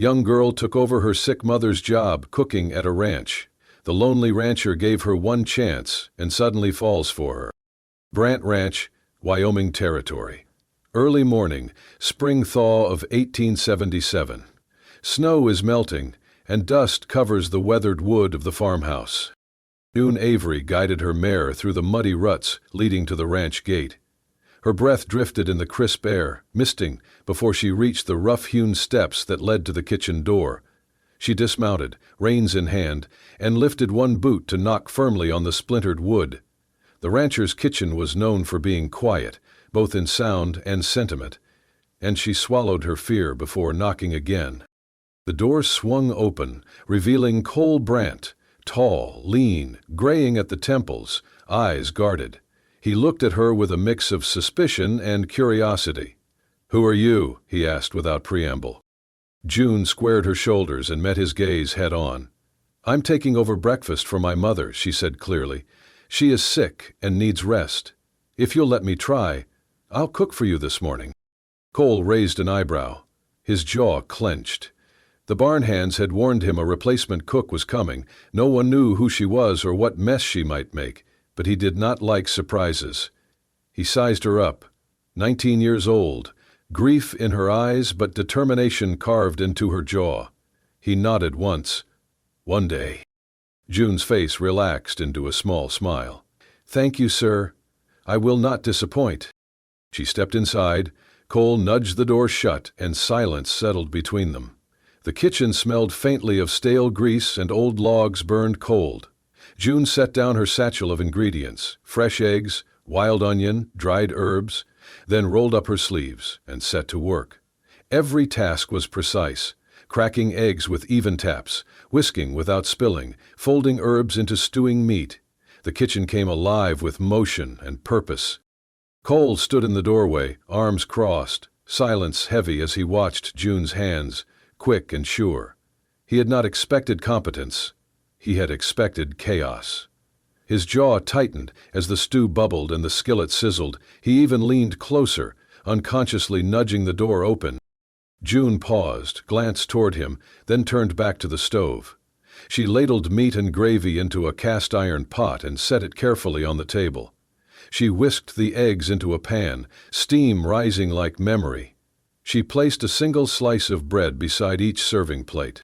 Young girl took over her sick mother's job cooking at a ranch. The lonely rancher gave her one chance and suddenly falls for her. Brant Ranch, Wyoming Territory. Early morning, spring thaw of 1877. Snow is melting, and dust covers the weathered wood of the farmhouse. June Avery guided her mare through the muddy ruts leading to the ranch gate. Her breath drifted in the crisp air, misting, before she reached the rough-hewn steps that led to the kitchen door. She dismounted, reins in hand, and lifted one boot to knock firmly on the splintered wood. The rancher's kitchen was known for being quiet, both in sound and sentiment, and she swallowed her fear before knocking again. The door swung open, revealing Cole Brant, tall, lean, graying at the temples, eyes guarded. He looked at her with a mix of suspicion and curiosity. "Who are you?" he asked without preamble. June squared her shoulders and met his gaze head-on. "I'm taking over breakfast for my mother," she said clearly. "She is sick and needs rest. If you'll let me try, I'll cook for you this morning." Cole raised an eyebrow. His jaw clenched. The barn hands had warned him a replacement cook was coming. No one knew who she was or what mess she might make, but he did not like surprises. He sized her up. 19 years old, grief in her eyes but determination carved into her jaw. He nodded once. "One day." June's face relaxed into a small smile. "Thank you, sir. I will not disappoint." She stepped inside. Cole nudged the door shut, and silence settled between them. The kitchen smelled faintly of stale grease and old logs burned cold. June set down her satchel of ingredients, fresh eggs, wild onion, dried herbs, then rolled up her sleeves and set to work. Every task was precise: cracking eggs with even taps, whisking without spilling, folding herbs into stewing meat. The kitchen came alive with motion and purpose. Cole stood in the doorway, arms crossed, silence heavy as he watched June's hands, quick and sure. He had not expected competence. He had expected chaos. His jaw tightened as the stew bubbled and the skillet sizzled. He even leaned closer, unconsciously nudging the door open. June paused, glanced toward him, then turned back to the stove. She ladled meat and gravy into a cast-iron pot and set it carefully on the table. She whisked the eggs into a pan, steam rising like memory. She placed a single slice of bread beside each serving plate.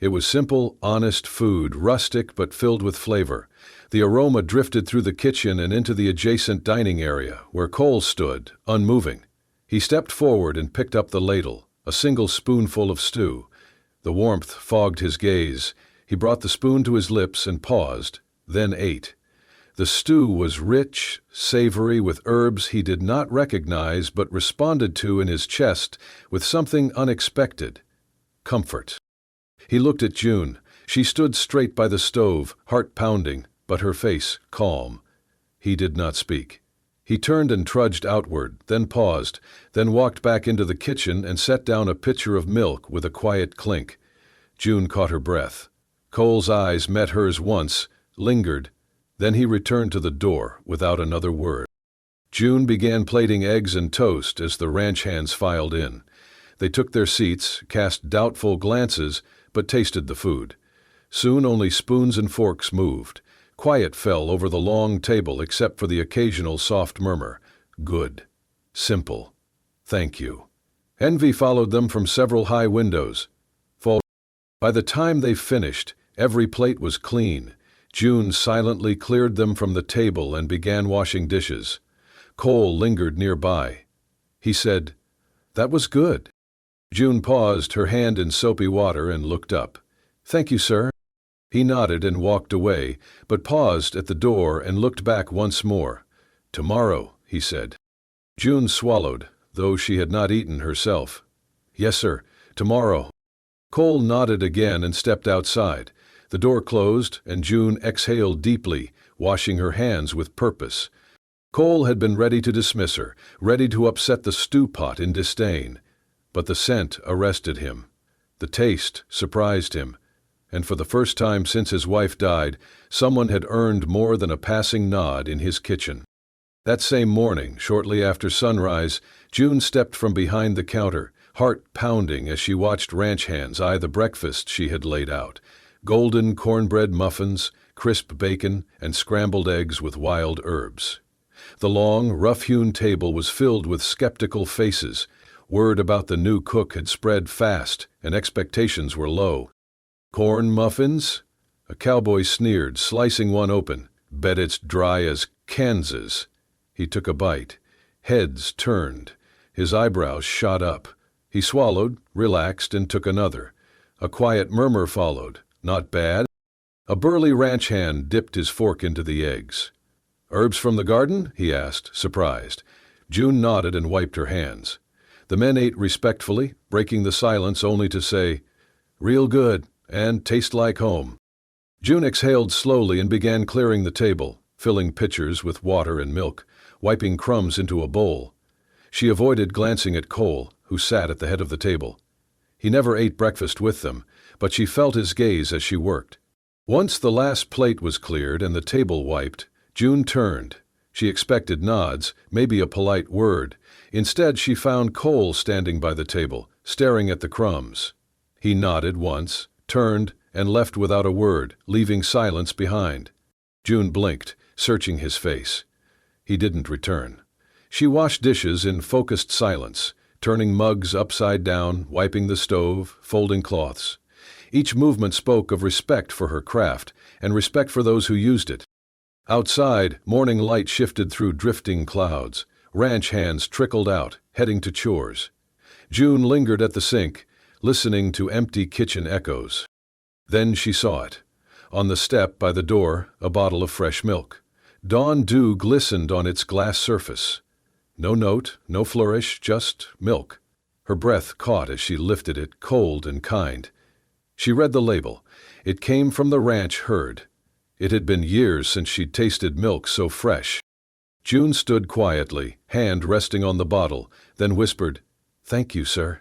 It was simple, honest food, rustic but filled with flavor. The aroma drifted through the kitchen and into the adjacent dining area, where Cole stood, unmoving. He stepped forward and picked up the ladle, a single spoonful of stew. The warmth fogged his gaze. He brought the spoon to his lips and paused, then ate. The stew was rich, savory, with herbs he did not recognize but responded to in his chest with something unexpected: comfort. He looked at June. She stood straight by the stove, heart pounding, but her face calm. He did not speak. He turned and trudged outward, then paused, then walked back into the kitchen and set down a pitcher of milk with a quiet clink. June caught her breath. Cole's eyes met hers once, lingered. Then he returned to the door without another word. June began plating eggs and toast as the ranch hands filed in. They took their seats, cast doubtful glances, but tasted the food. Soon only spoons and forks moved. Quiet fell over the long table except for the occasional soft murmur. Good. Simple. Thank you. Envy followed them from several high windows. By the time they finished, every plate was clean. June silently cleared them from the table and began washing dishes. Cole lingered nearby. He said, "That was good." June paused, her hand in soapy water, and looked up. "Thank you, sir." He nodded and walked away, but paused at the door and looked back once more. "Tomorrow," he said. June swallowed, though she had not eaten herself. "Yes, sir, tomorrow." Cole nodded again and stepped outside. The door closed, and June exhaled deeply, washing her hands with purpose. Cole had been ready to dismiss her, ready to upset the stew pot in disdain. But the scent arrested him. The taste surprised him. And for the first time since his wife died, someone had earned more than a passing nod in his kitchen. That same morning, shortly after sunrise, June stepped from behind the counter, heart pounding as she watched ranch hands eye the breakfast she had laid out: golden cornbread muffins, crisp bacon, and scrambled eggs with wild herbs. The long, rough-hewn table was filled with skeptical faces. Word about the new cook had spread fast, and expectations were low. "Corn muffins?" A cowboy sneered, slicing one open. "Bet it's dry as Kansas." He took a bite. Heads turned. His eyebrows shot up. He swallowed, relaxed, and took another. A quiet murmur followed. "Not bad?" A burly ranch hand dipped his fork into the eggs. "Herbs from the garden?" he asked, surprised. June nodded and wiped her hands. The men ate respectfully, breaking the silence only to say, "Real good, and taste like home." June exhaled slowly and began clearing the table, filling pitchers with water and milk, wiping crumbs into a bowl. She avoided glancing at Cole, who sat at the head of the table. He never ate breakfast with them, but she felt his gaze as she worked. Once the last plate was cleared and the table wiped, June turned. She expected nods, maybe a polite word. Instead, she found Cole standing by the table, staring at the crumbs. He nodded once, turned, and left without a word, leaving silence behind. June blinked, searching his face. He didn't return. She washed dishes in focused silence, turning mugs upside down, wiping the stove, folding cloths. Each movement spoke of respect for her craft and respect for those who used it. Outside, morning light shifted through drifting clouds. Ranch hands trickled out, heading to chores. June lingered at the sink, listening to empty kitchen echoes. Then she saw it. On the step by the door, a bottle of fresh milk. Dawn dew glistened on its glass surface. No note, no flourish, just milk. Her breath caught as she lifted it, cold and kind. She read the label. It came from the ranch herd. It had been years since she'd tasted milk so fresh. June stood quietly, hand resting on the bottle, then whispered, "Thank you, sir."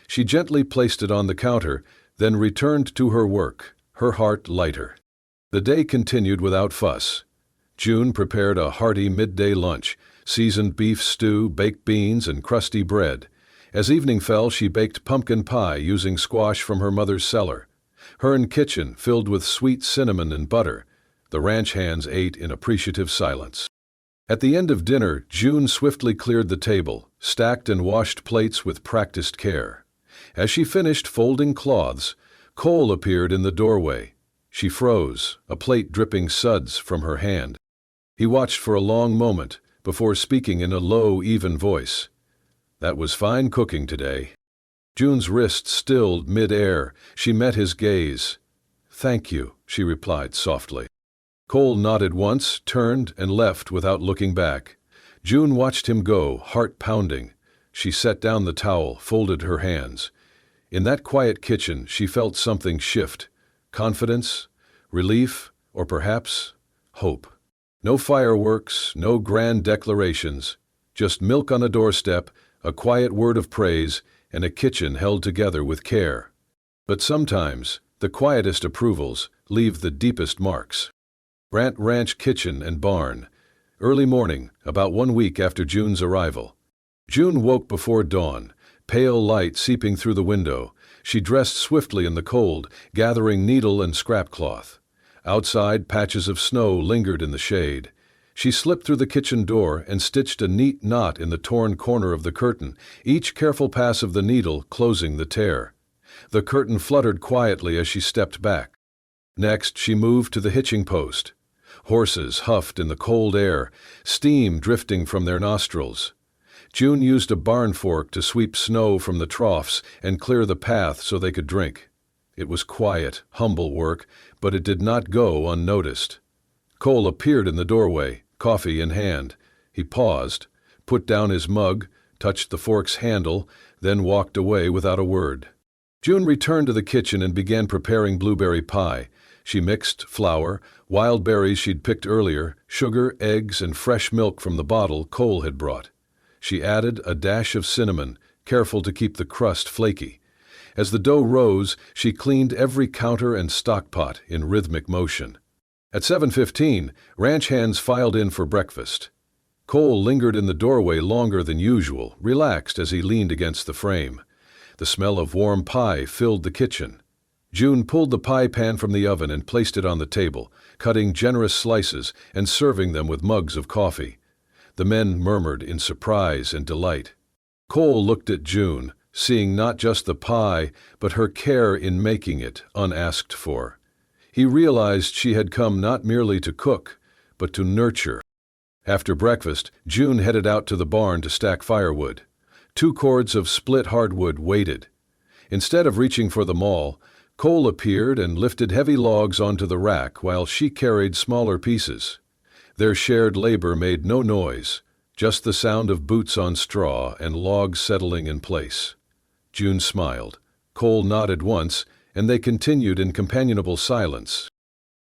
She gently placed it on the counter, then returned to her work, her heart lighter. The day continued without fuss. June prepared a hearty midday lunch, seasoned beef stew, baked beans, and crusty bread. As evening fell, she baked pumpkin pie using squash from her mother's cellar. Her kitchen filled with sweet cinnamon and butter. The ranch hands ate in appreciative silence. At the end of dinner, June swiftly cleared the table, stacked and washed plates with practiced care. As she finished folding cloths, Cole appeared in the doorway. She froze, a plate dripping suds from her hand. He watched for a long moment before speaking in a low, even voice. "That was fine cooking today." June's wrist stilled mid-air. She met his gaze. "Thank you," she replied softly. Cole nodded once, turned, and left without looking back. June watched him go, heart pounding. She set down the towel, folded her hands. In that quiet kitchen, she felt something shift. Confidence, relief, or perhaps hope. No fireworks, no grand declarations. Just milk on a doorstep, a quiet word of praise, and a kitchen held together with care. But sometimes, the quietest approvals leave the deepest marks. Brant Ranch kitchen and barn. Early morning, about 1 week after June's arrival. June woke before dawn, pale light seeping through the window. She dressed swiftly in the cold, gathering needle and scrap cloth. Outside, patches of snow lingered in the shade. She slipped through the kitchen door and stitched a neat knot in the torn corner of the curtain, each careful pass of the needle closing the tear. The curtain fluttered quietly as she stepped back. Next, she moved to the hitching post. Horses huffed in the cold air, steam drifting from their nostrils. June used a barn fork to sweep snow from the troughs and clear the path so they could drink. It was quiet, humble work, but it did not go unnoticed. Cole appeared in the doorway, coffee in hand. He paused, put down his mug, touched the fork's handle, then walked away without a word. June returned to the kitchen and began preparing blueberry pie. She mixed flour, wild berries she'd picked earlier, sugar, eggs, and fresh milk from the bottle Cole had brought. She added a dash of cinnamon, careful to keep the crust flaky. As the dough rose, she cleaned every counter and stockpot in rhythmic motion. At 7:15, ranch hands filed in for breakfast. Cole lingered in the doorway longer than usual, relaxed as he leaned against the frame. The smell of warm pie filled the kitchen. June pulled the pie pan from the oven and placed it on the table, cutting generous slices and serving them with mugs of coffee. The men murmured in surprise and delight. Cole looked at June, seeing not just the pie, but her care in making it, unasked for. He realized she had come not merely to cook, but to nurture. After breakfast, June headed out to the barn to stack firewood. 2 cords of split hardwood waited. Instead of reaching for the maul, Cole appeared and lifted heavy logs onto the rack while she carried smaller pieces. Their shared labor made no noise, just the sound of boots on straw and logs settling in place. June smiled. Cole nodded once, and they continued in companionable silence.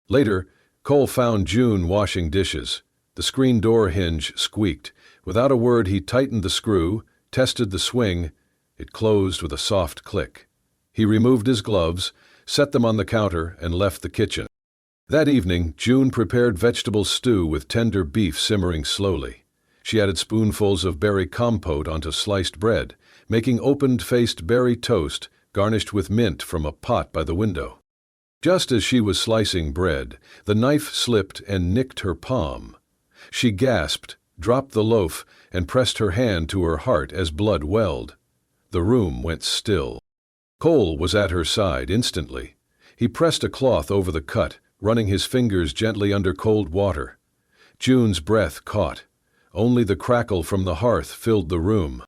Later, Cole found June washing dishes. The screen door hinge squeaked. Without a word, he tightened the screw, tested the swing. It closed with a soft click. He removed his gloves, set them on the counter, and left the kitchen. That evening, June prepared vegetable stew with tender beef simmering slowly. She added spoonfuls of berry compote onto sliced bread, making open-faced berry toast garnished with mint from a pot by the window. Just as she was slicing bread, the knife slipped and nicked her palm. She gasped, dropped the loaf, and pressed her hand to her heart as blood welled. The room went still. Cole was at her side instantly. He pressed a cloth over the cut, running his fingers gently under cold water. June's breath caught. Only the crackle from the hearth filled the room.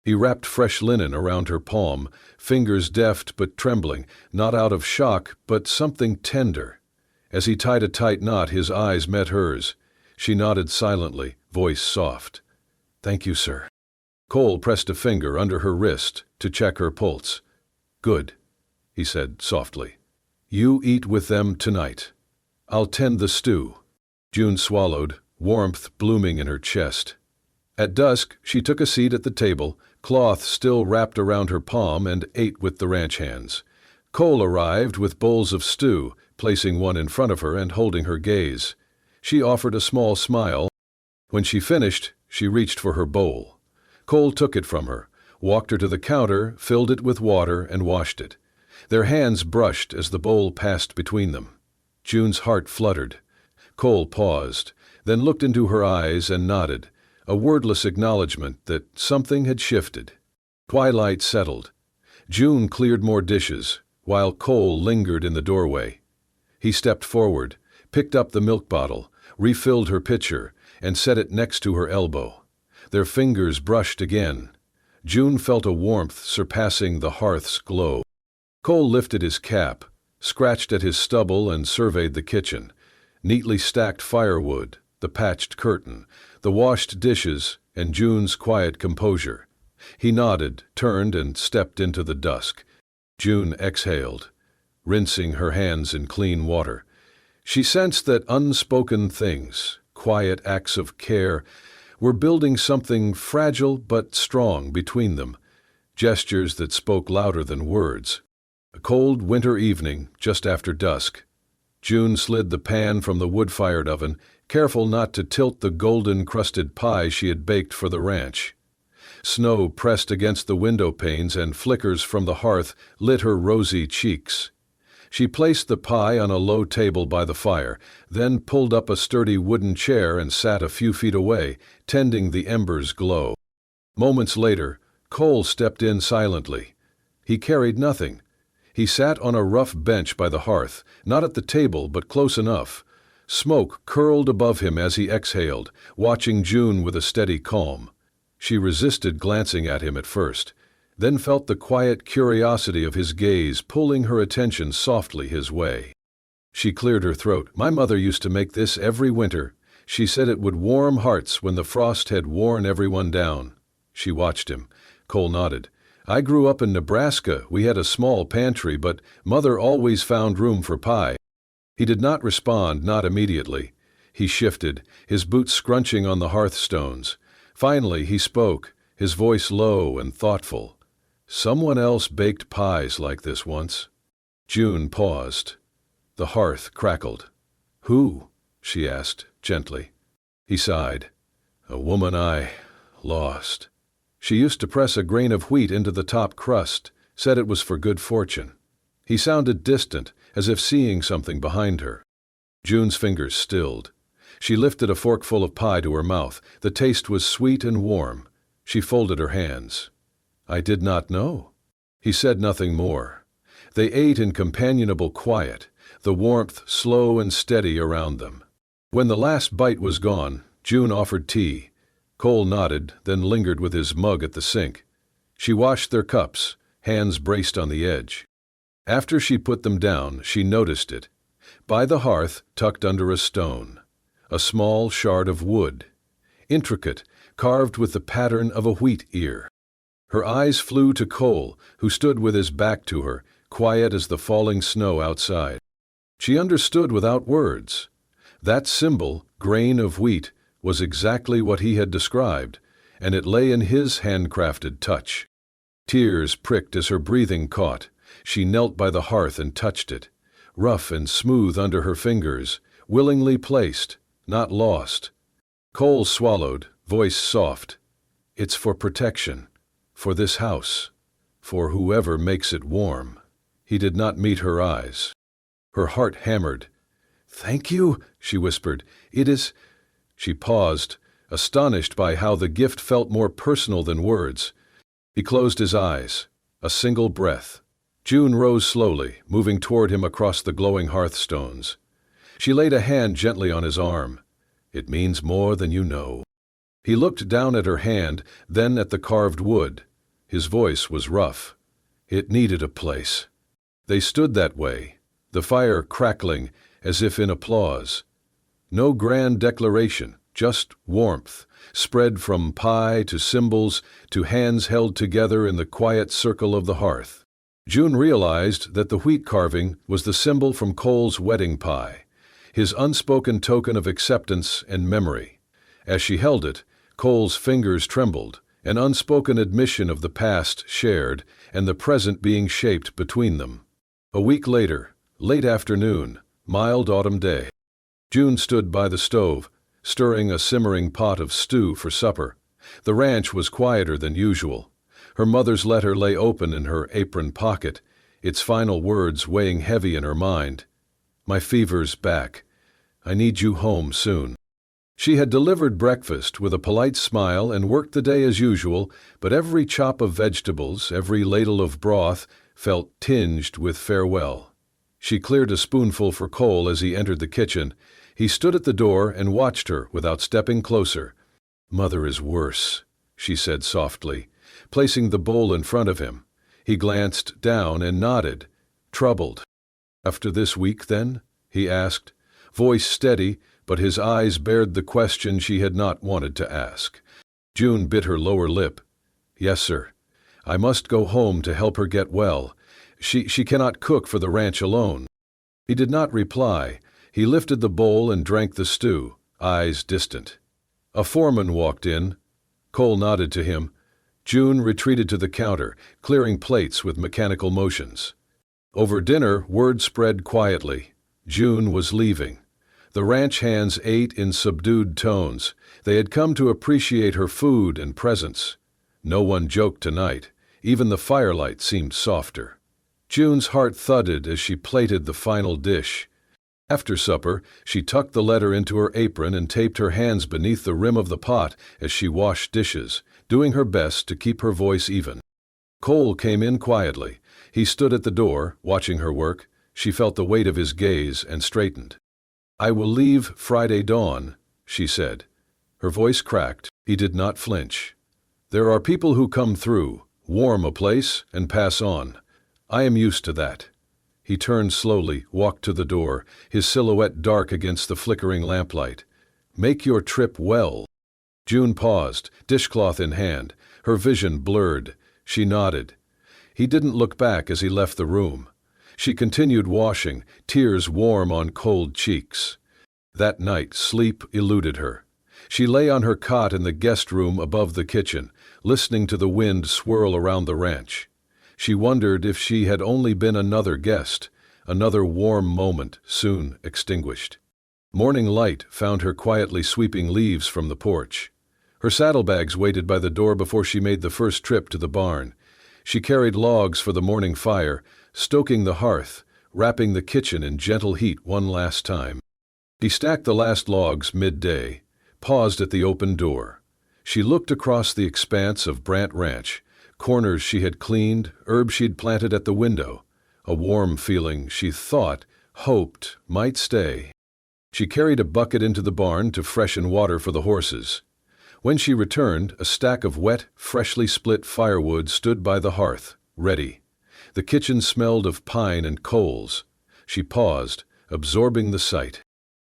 He wrapped fresh linen around her palm, fingers deft but trembling, not out of shock, but something tender. As he tied a tight knot, his eyes met hers. She nodded silently, voice soft. "Thank you, sir." Cole pressed a finger under her wrist to check her pulse. "Good," he said softly. "You eat with them tonight. I'll tend the stew." June swallowed, warmth blooming in her chest. At dusk, she took a seat at the table, cloth still wrapped around her palm, and ate with the ranch hands. Cole arrived with bowls of stew, placing one in front of her and holding her gaze. She offered a small smile. When she finished, she reached for her bowl. Cole took it from her, walked her to the counter, filled it with water, and washed it. Their hands brushed as the bowl passed between them. June's heart fluttered. Cole paused, then looked into her eyes and nodded, a wordless acknowledgement that something had shifted. Twilight settled. June cleared more dishes, while Cole lingered in the doorway. He stepped forward, picked up the milk bottle, refilled her pitcher, and set it next to her elbow. Their fingers brushed again. June felt a warmth surpassing the hearth's glow. Cole lifted his cap, scratched at his stubble, and surveyed the kitchen. Neatly stacked firewood, the patched curtain, the washed dishes, and June's quiet composure. He nodded, turned, and stepped into the dusk. June exhaled, rinsing her hands in clean water. She sensed that unspoken things, quiet acts of care, were building something fragile but strong between them, gestures that spoke louder than words. A cold winter evening, just after dusk, June slid the pan from the wood-fired oven, careful not to tilt the golden-crusted pie she had baked for the ranch. Snow pressed against the window panes and flickers from the hearth lit her rosy cheeks. She placed the pie on a low table by the fire, then pulled up a sturdy wooden chair and sat a few feet away, tending the embers' glow. Moments later, Cole stepped in silently. He carried nothing. He sat on a rough bench by the hearth, not at the table, but close enough. Smoke curled above him as he exhaled, watching June with a steady calm. She resisted glancing at him at first, then felt the quiet curiosity of his gaze pulling her attention softly his way. She cleared her throat. "My mother used to make this every winter. She said it would warm hearts when the frost had worn everyone down." She watched him. Cole nodded. "I grew up in Nebraska. We had a small pantry, but Mother always found room for pie." He did not respond, not immediately. He shifted, his boots scrunching on the hearthstones. Finally, he spoke, his voice low and thoughtful. "Someone else baked pies like this once." June paused. The hearth crackled. "Who?" she asked, gently. He sighed. "A woman I lost. She used to press a grain of wheat into the top crust, said it was for good fortune. He sounded distant, as if seeing something behind her. June's fingers stilled. She lifted a forkful of pie to her mouth. The taste was sweet and warm. She folded her hands. "I did not know." He said nothing more. They ate in companionable quiet, the warmth slow and steady around them. When the last bite was gone, June offered tea. Cole nodded, then lingered with his mug at the sink. She washed their cups, hands braced on the edge. After she put them down, she noticed it. By the hearth, tucked under a stone, a small shard of wood, intricate, carved with the pattern of a wheat ear. Her eyes flew to Cole, who stood with his back to her, quiet as the falling snow outside. She understood without words. That symbol, grain of wheat, was exactly what he had described, and it lay in his handcrafted touch. Tears pricked as her breathing caught. She knelt by the hearth and touched it, rough and smooth under her fingers, willingly placed, not lost. Cole swallowed, voice soft. "It's for protection, for this house, for whoever makes it warm." He did not meet her eyes. Her heart hammered. "Thank you," she whispered. "It is—" She paused, astonished by how the gift felt more personal than words. He closed his eyes. A single breath. June rose slowly, moving toward him across the glowing hearthstones. She laid a hand gently on his arm. "It means more than you know." He looked down at her hand, then at the carved wood. His voice was rough. It needed a place. They stood that way, the fire crackling as if in applause. No grand declaration, just warmth, spread from pie to symbols to hands held together in the quiet circle of the hearth. June realized that the wheat carving was the symbol from Cole's wedding pie, his unspoken token of acceptance and memory. As she held it, Cole's fingers trembled, an unspoken admission of the past shared and the present being shaped between them. A week later, late afternoon, mild autumn day. June stood by the stove, stirring a simmering pot of stew for supper. The ranch was quieter than usual. Her mother's letter lay open in her apron pocket, its final words weighing heavy in her mind. "My fever's back. I need you home soon." She had delivered breakfast with a polite smile and worked the day as usual, but every chop of vegetables, every ladle of broth, felt tinged with farewell. She cleared a spoonful for Cole as he entered the kitchen. He stood at the door and watched her without stepping closer. "Mother is worse," she said softly, placing the bowl in front of him. He glanced down and nodded, troubled. "After this week, then?" he asked, voice steady, but his eyes bared the question she had not wanted to ask. June bit her lower lip. "Yes, sir. I must go home to help her get well. She cannot cook for the ranch alone." He did not reply. He lifted the bowl and drank the stew, eyes distant. A foreman walked in. Cole nodded to him. June retreated to the counter, clearing plates with mechanical motions. Over dinner, word spread quietly. June was leaving. The ranch hands ate in subdued tones. They had come to appreciate her food and presence. No one joked tonight. Even the firelight seemed softer. June's heart thudded as she plated the final dish. After supper, she tucked the letter into her apron and taped her hands beneath the rim of the pot as she washed dishes, doing her best to keep her voice even. Cole came in quietly. He stood at the door, watching her work. She felt the weight of his gaze and straightened. "I will leave Friday dawn," she said. Her voice cracked. He did not flinch. "There are people who come through, warm a place, and pass on. I am used to that." He turned slowly, walked to the door, his silhouette dark against the flickering lamplight. "Make your trip well." June paused, dishcloth in hand, her vision blurred. She nodded. He didn't look back as he left the room. She continued washing, tears warm on cold cheeks. That night, sleep eluded her. She lay on her cot in the guest room above the kitchen, listening to the wind swirl around the ranch. She wondered if she had only been another guest, another warm moment soon extinguished. Morning light found her quietly sweeping leaves from the porch. Her saddlebags waited by the door before she made the first trip to the barn. She carried logs for the morning fire, stoking the hearth, wrapping the kitchen in gentle heat one last time. He stacked the last logs midday, paused at the open door. She looked across the expanse of Brant Ranch, corners she had cleaned, herbs she'd planted at the window, a warm feeling she thought, hoped, might stay. She carried a bucket into the barn to freshen water for the horses. When she returned, a stack of wet, freshly split firewood stood by the hearth, ready. The kitchen smelled of pine and coals. She paused, absorbing the sight.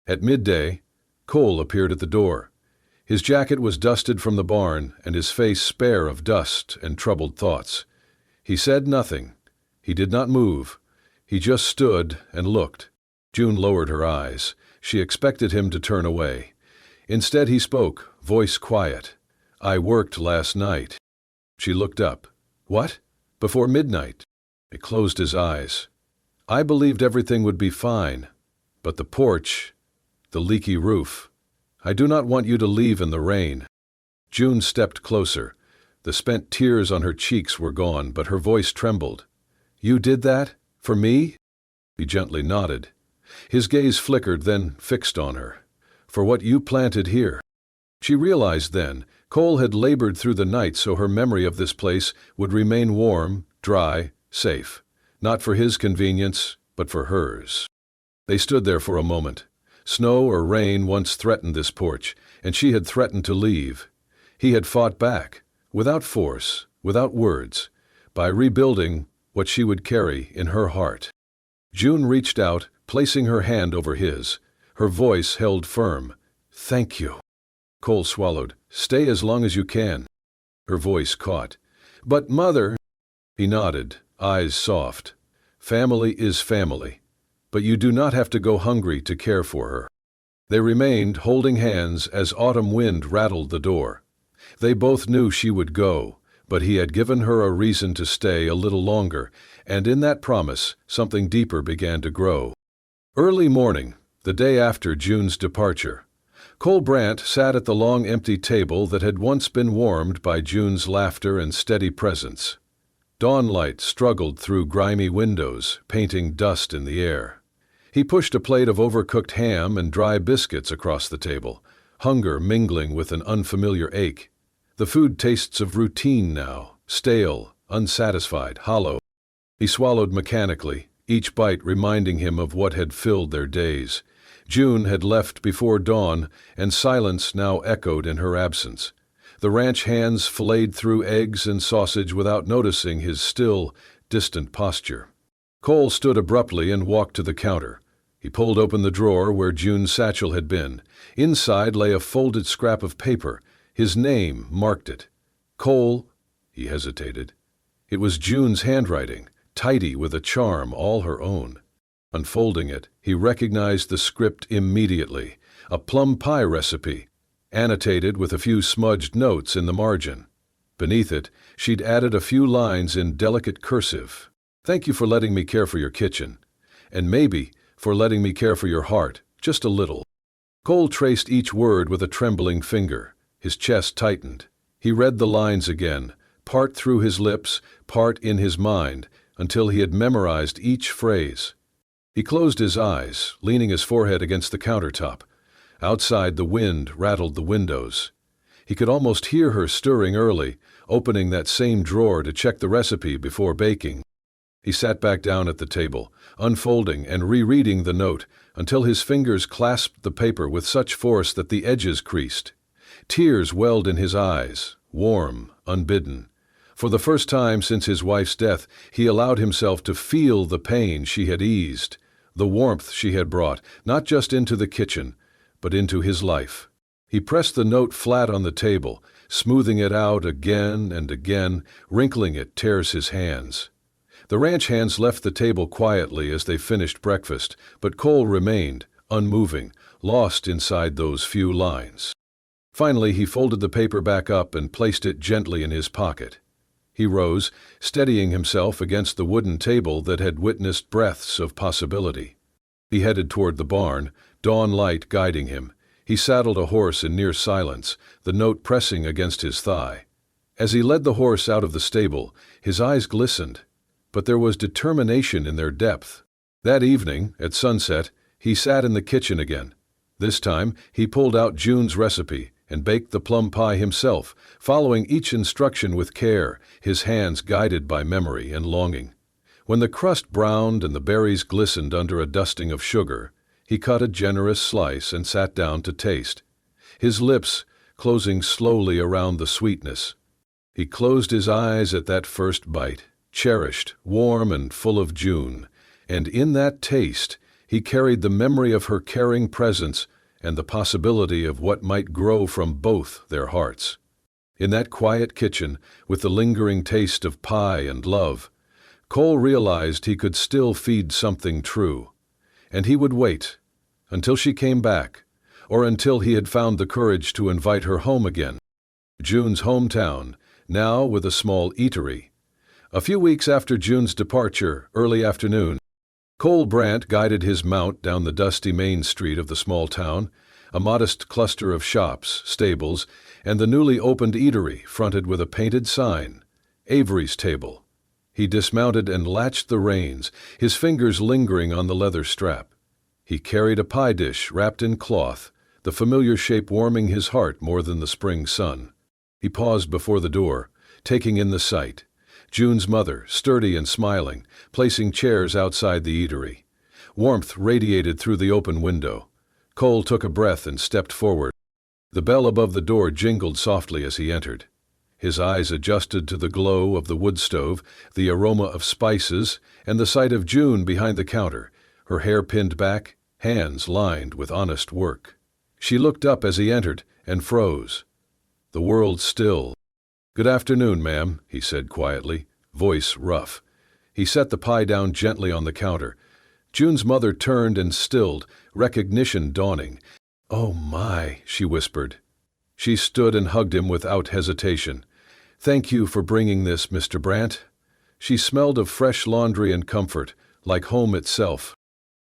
At midday, Cole appeared at the door. His jacket was dusted from the barn, and his face spare of dust and troubled thoughts. He said nothing. He did not move. He just stood and looked. June lowered her eyes. She expected him to turn away. Instead he spoke, voice quiet. "I worked last night." She looked up. "What? Before midnight?" He closed his eyes. "I believed everything would be fine. But the porch, the leaky roof. I do not want you to leave in the rain." June stepped closer. The spent tears on her cheeks were gone, but her voice trembled. "You did that? For me?" He gently nodded. His gaze flickered, then fixed on her. "For what you planted here." She realized then, Cole had labored through the night so her memory of this place would remain warm, dry, safe. Not for his convenience, but for hers. They stood there for a moment. Snow or rain once threatened this porch, and she had threatened to leave. He had fought back, without force, without words, by rebuilding what she would carry in her heart. June reached out, placing her hand over his. Her voice held firm. "Thank you." Cole swallowed. "Stay as long as you can." Her voice caught. "But Mother—" He nodded, eyes soft. "Family is family. But you do not have to go hungry to care for her." They remained holding hands as autumn wind rattled the door. They both knew she would go, but he had given her a reason to stay a little longer, and in that promise something deeper began to grow. Early morning, the day after June's departure, Cole Brant sat at the long empty table that had once been warmed by June's laughter and steady presence. Dawnlight struggled through grimy windows, painting dust in the air. He pushed a plate of overcooked ham and dry biscuits across the table, hunger mingling with an unfamiliar ache. The food tastes of routine now, stale, unsatisfied, hollow. He swallowed mechanically, each bite reminding him of what had filled their days. June had left before dawn, and silence now echoed in her absence. The ranch hands filleted through eggs and sausage without noticing his still, distant posture. Cole stood abruptly and walked to the counter. He pulled open the drawer where June's satchel had been. Inside lay a folded scrap of paper. His name marked it. "Cole," he hesitated. It was June's handwriting, tidy with a charm all her own. Unfolding it, he recognized the script immediately, a plum pie recipe, annotated with a few smudged notes in the margin. Beneath it, she'd added a few lines in delicate cursive. "Thank you for letting me care for your kitchen. And maybe for letting me care for your heart, just a little." Cole traced each word with a trembling finger. His chest tightened. He read the lines again, part through his lips, part in his mind, until he had memorized each phrase. He closed his eyes, leaning his forehead against the countertop. Outside, the wind rattled the windows. He could almost hear her stirring early, opening that same drawer to check the recipe before baking. He sat back down at the table, unfolding and rereading the note until his fingers clasped the paper with such force that the edges creased. Tears welled in his eyes, warm, unbidden. For the first time since his wife's death, he allowed himself to feel the pain she had eased, the warmth she had brought, not just into the kitchen, but into his life. He pressed the note flat on the table, smoothing it out again and again, wrinkling it tears his hands. The ranch hands left the table quietly as they finished breakfast, but Cole remained, unmoving, lost inside those few lines. Finally, he folded the paper back up and placed it gently in his pocket. He rose, steadying himself against the wooden table that had witnessed breaths of possibility. He headed toward the barn, dawn light guiding him. He saddled a horse in near silence, the note pressing against his thigh. As he led the horse out of the stable, his eyes glistened, but there was determination in their depth. That evening, at sunset, he sat in the kitchen again. This time, he pulled out June's recipe and baked the plum pie himself, following each instruction with care, his hands guided by memory and longing. When the crust browned and the berries glistened under a dusting of sugar, he cut a generous slice and sat down to taste, his lips closing slowly around the sweetness. He closed his eyes at that first bite, cherished, warm and full of June, and in that taste he carried the memory of her caring presence and the possibility of what might grow from both their hearts. In that quiet kitchen, with the lingering taste of pie and love, Cole realized he could still feed something true, and he would wait until she came back, or until he had found the courage to invite her home again. June's hometown, now with a small eatery. A few weeks after June's departure, early afternoon, Cole Brandt guided his mount down the dusty main street of the small town, a modest cluster of shops, stables, and the newly opened eatery fronted with a painted sign, Avery's Table. He dismounted and latched the reins, his fingers lingering on the leather strap. He carried a pie dish wrapped in cloth, the familiar shape warming his heart more than the spring sun. He paused before the door, taking in the sight. June's mother, sturdy and smiling, placing chairs outside the eatery. Warmth radiated through the open window. Cole took a breath and stepped forward. The bell above the door jingled softly as he entered. His eyes adjusted to the glow of the wood stove, the aroma of spices, and the sight of June behind the counter, her hair pinned back, hands lined with honest work. She looked up as he entered and froze. The world still. "Good afternoon, ma'am," he said quietly, voice rough. He set the pie down gently on the counter. June's mother turned and stilled, recognition dawning. "Oh my," she whispered. She stood and hugged him without hesitation. "Thank you for bringing this, Mr. Brandt." She smelled of fresh laundry and comfort, like home itself.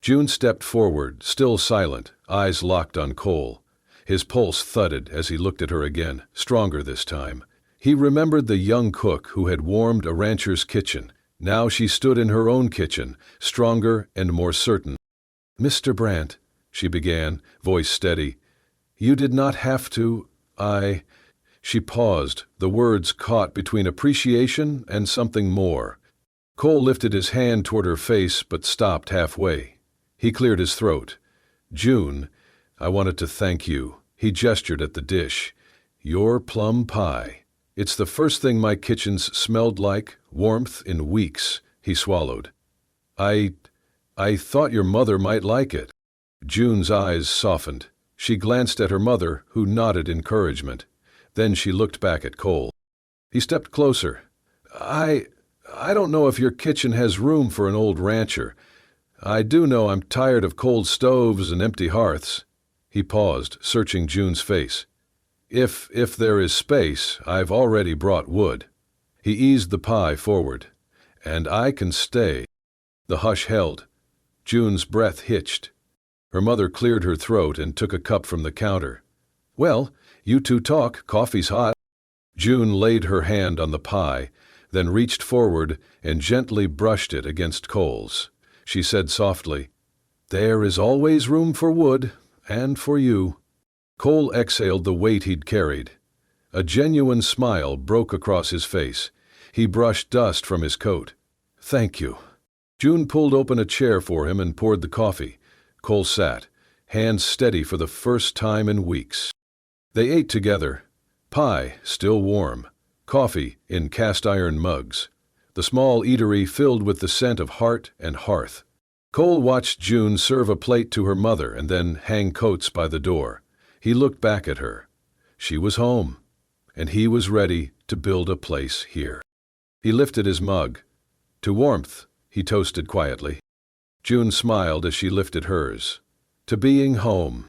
June stepped forward, still silent, eyes locked on Cole. His pulse thudded as he looked at her again, stronger this time. He remembered the young cook who had warmed a rancher's kitchen. Now she stood in her own kitchen, stronger and more certain. "Mr. Brandt," she began, voice steady, "you did not have to, She paused, the words caught between appreciation and something more. Cole lifted his hand toward her face but stopped halfway. He cleared his throat. "June, I wanted to thank you." He gestured at the dish. "Your plum pie. It's the first thing my kitchen's smelled like, warmth, in weeks." He swallowed. I thought your mother might like it." June's eyes softened. She glanced at her mother, who nodded encouragement. Then she looked back at Cole. He stepped closer. I don't know if your kitchen has room for an old rancher. I do know I'm tired of cold stoves and empty hearths." He paused, searching June's face. If there is space, I've already brought wood." He eased the pie forward. "And I can stay." The hush held. June's breath hitched. Her mother cleared her throat and took a cup from the counter. "Well, you two talk, coffee's hot." June laid her hand on the pie, then reached forward and gently brushed it against Cole's. She said softly, "There is always room for wood, and for you." Cole exhaled the weight he'd carried. A genuine smile broke across his face. He brushed dust from his coat. "Thank you." June pulled open a chair for him and poured the coffee. Cole sat, hands steady for the first time in weeks. They ate together, pie still warm, coffee in cast-iron mugs, the small eatery filled with the scent of heart and hearth. Cole watched June serve a plate to her mother and then hang coats by the door. He looked back at her. She was home, and he was ready to build a place here. He lifted his mug. "To warmth," he toasted quietly. June smiled as she lifted hers. "To being home."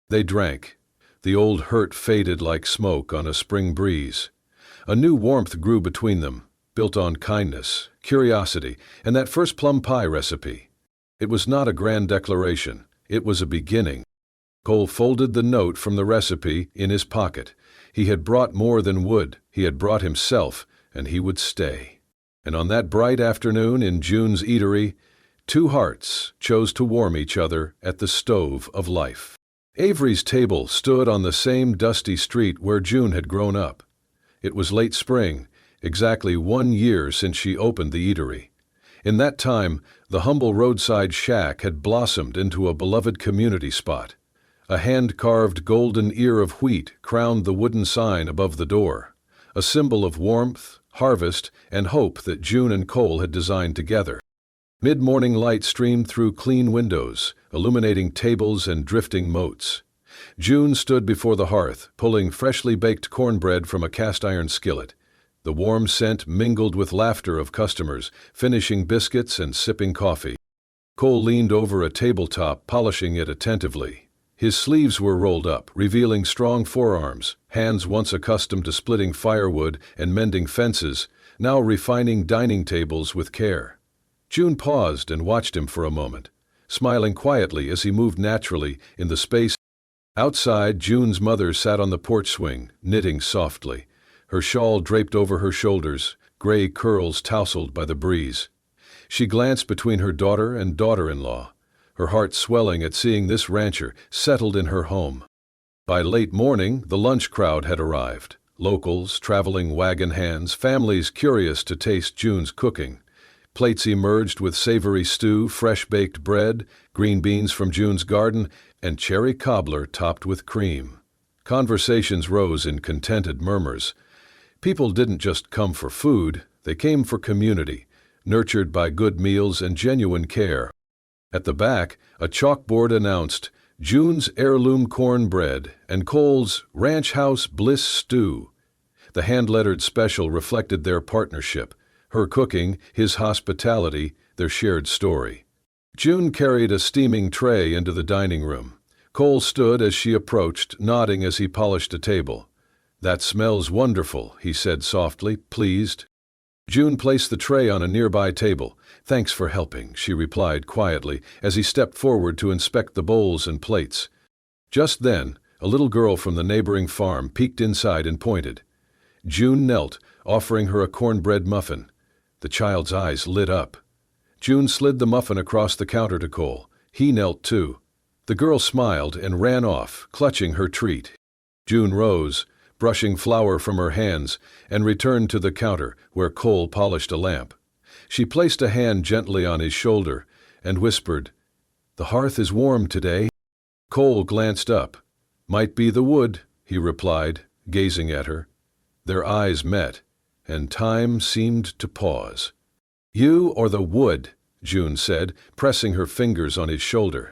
They drank. The old hurt faded like smoke on a spring breeze. A new warmth grew between them, built on kindness, curiosity, and that first plum pie recipe. It was not a grand declaration. It was a beginning. Cole folded the note from the recipe in his pocket. He had brought more than wood, he had brought himself, and he would stay. And on that bright afternoon in June's eatery, two hearts chose to warm each other at the stove of life. Avery's table stood on the same dusty street where June had grown up. It was late spring, exactly 1 year since she opened the eatery. In that time, the humble roadside shack had blossomed into a beloved community spot. A hand-carved golden ear of wheat crowned the wooden sign above the door, a symbol of warmth, harvest, and hope that June and Cole had designed together. Mid-morning light streamed through clean windows, illuminating tables and drifting moats. June stood before the hearth, pulling freshly baked cornbread from a cast-iron skillet. The warm scent mingled with laughter of customers, finishing biscuits and sipping coffee. Cole leaned over a tabletop, polishing it attentively. His sleeves were rolled up, revealing strong forearms, hands once accustomed to splitting firewood and mending fences, now refining dining tables with care. June paused and watched him for a moment, smiling quietly as he moved naturally in the space. Outside, June's mother sat on the porch swing, knitting softly, her shawl draped over her shoulders, gray curls tousled by the breeze. She glanced between her daughter and daughter-in-law, her heart swelling at seeing this rancher settled in her home. By late morning, the lunch crowd had arrived. Locals, traveling wagon hands, families curious to taste June's cooking. Plates emerged with savory stew, fresh-baked bread, green beans from June's garden, and cherry cobbler topped with cream. Conversations rose in contented murmurs. People didn't just come for food, they came for community, nurtured by good meals and genuine care. At the back, a chalkboard announced June's heirloom cornbread and Cole's Ranch House Bliss stew. The hand-lettered special reflected their partnership, her cooking, his hospitality, their shared story. June carried a steaming tray into the dining room. Cole stood as she approached, nodding as he polished a table. "That smells wonderful," he said softly, pleased. June placed the tray on a nearby table. "Thanks for helping," she replied quietly as he stepped forward to inspect the bowls and plates. Just then, a little girl from the neighboring farm peeked inside and pointed. June knelt, offering her a cornbread muffin. The child's eyes lit up. June slid the muffin across the counter to Cole. He knelt too. The girl smiled and ran off, clutching her treat. June rose, brushing flour from her hands, and returned to the counter where Cole polished a lamp. She placed a hand gently on his shoulder and whispered, "The hearth is warm today." Cole glanced up. "Might be the wood," he replied, gazing at her. Their eyes met, and time seemed to pause. "You or the wood," June said, pressing her fingers on his shoulder.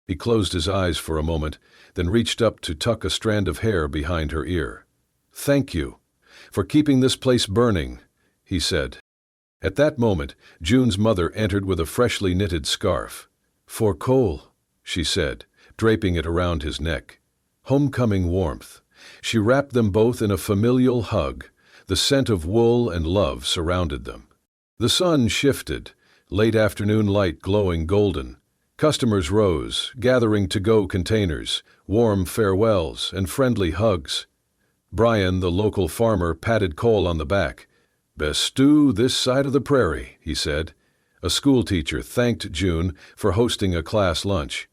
He closed his eyes for a moment, then reached up to tuck a strand of hair behind her ear. "Thank you for keeping this place burning," he said. At that moment, June's mother entered with a freshly knitted scarf. "For Cole," she said, draping it around his neck. Homecoming warmth. She wrapped them both in a familial hug. The scent of wool and love surrounded them. The sun shifted, late afternoon light glowing golden. Customers rose, gathering to-go containers, warm farewells, and friendly hugs. Brian, the local farmer, patted Cole on the back. "Best stew this side of the prairie," he said. A schoolteacher thanked June for hosting a class lunch.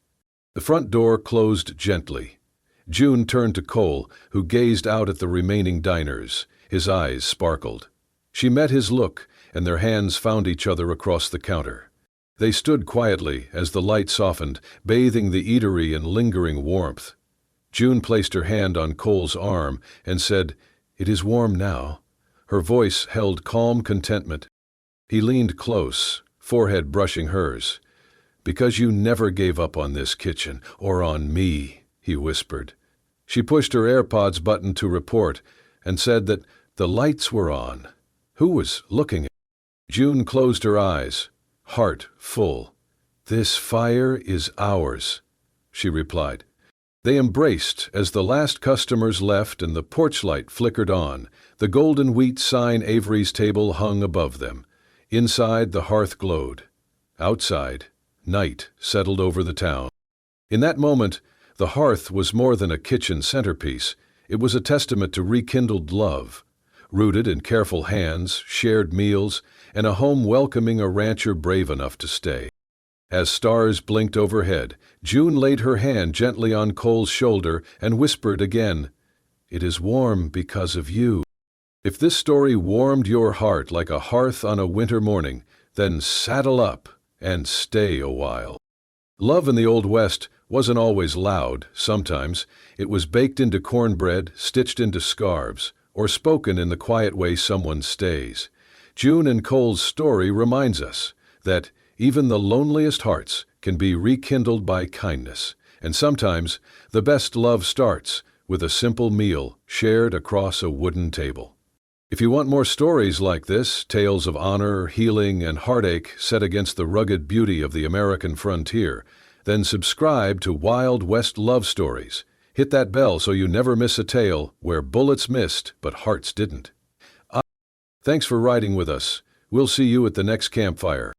The front door closed gently. June turned to Cole, who gazed out at the remaining diners. His eyes sparkled. She met his look, and their hands found each other across the counter. They stood quietly as the light softened, bathing the eatery in lingering warmth. June placed her hand on Cole's arm and said, "It is warm now." Her voice held calm contentment. He leaned close, forehead brushing hers. "Because you never gave up on this kitchen, or on me," he whispered. She pushed her AirPods button to report and said that the lights were on. Who was looking at her? June closed her eyes, heart full. "This fire is ours," she replied. They embraced as the last customers left and the porch light flickered on. The golden wheat sign Avery's table hung above them. Inside, the hearth glowed. Outside, night settled over the town. In that moment, The hearth was more than a kitchen centerpiece. It was a testament to rekindled love, rooted in careful hands, shared meals, and a home welcoming a rancher brave enough to stay. As stars blinked overhead, June laid her hand gently on Cole's shoulder and whispered again, "It is warm because of you." If this story warmed your heart like a hearth on a winter morning, then saddle up and stay a while. Love in the Old West wasn't always loud. Sometimes it was baked into cornbread, stitched into scarves, or spoken in the quiet way someone stays. June and Cole's story reminds us that even the loneliest hearts can be rekindled by kindness, and sometimes the best love starts with a simple meal shared across a wooden table. If you want more stories like this, tales of honor, healing, and heartache set against the rugged beauty of the American frontier, then subscribe to Wild West Love Stories. Hit that bell so you never miss a tale where bullets missed but hearts didn't. Thanks for riding with us. We'll see you at the next campfire.